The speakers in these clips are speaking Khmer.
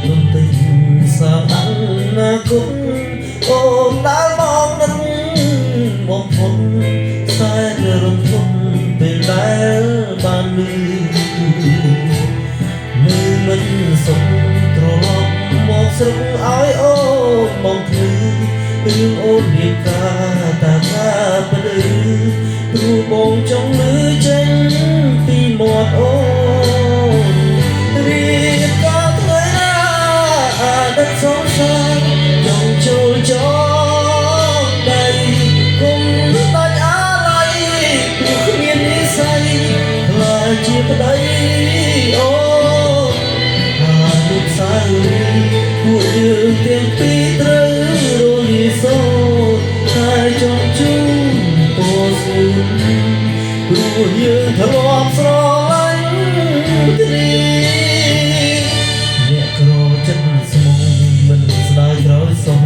រំទឹងសាអនាគតអូនដើរមកនឹងបំផុតខ្សែរំភត់ពេលដែលបានមើលមិនសុខត្រឡប់មកស្រឹកឲ្យអូនមកភ្លឺរឿងអូនរៀបការតាថាប្តឺព្រោះបងចង់លឺចេញពីមាត់អូនរៀបការថ្ងៃណាដឹកសងសាចង់ចូលចងដៃគុំដាច់អាឡ័យព្រោះគ្មាននិស្ស័យខ្លាចជាប្តីអូនអានុសាវរីយ៍ពួកយើងទាំងពីរត្រូវរលាយសូន្យតែចង់ជួបពរស្ងួនព្រោះយើងធ្លាប់ស្រឡាញ់គ្នាអ្នកក្រចិត្តស្មុំមិនស្ដាយក្រោយសុំ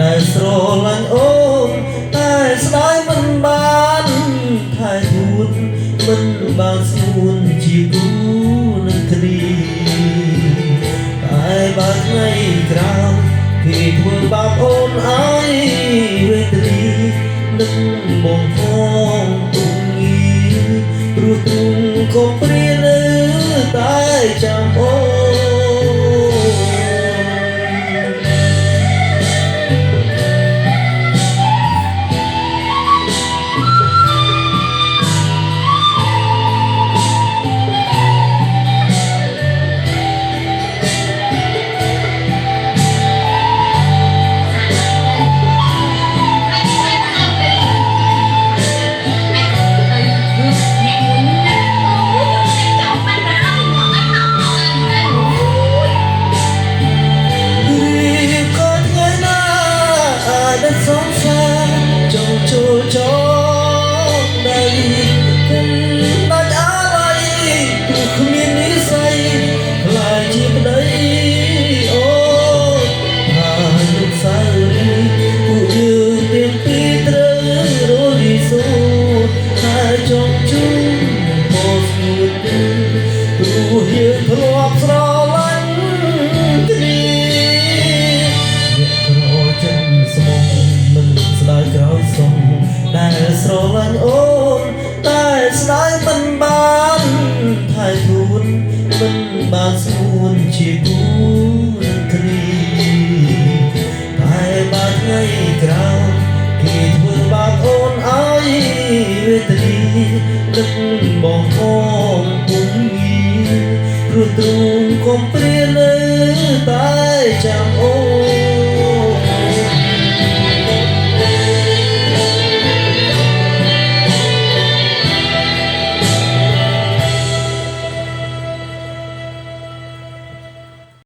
ដែលស្រឡាញ់អូនតែស្ដាយមិនបានថែទួតមិនបានស្ងួនជាគូនឹងគ្នាតែបើថ្ងៃក្រោយគេធ្វើបាបអូនឲ្យវេទនីនឹងបងផងទុំងីព្រោះទ្រង់ក៏ព្រា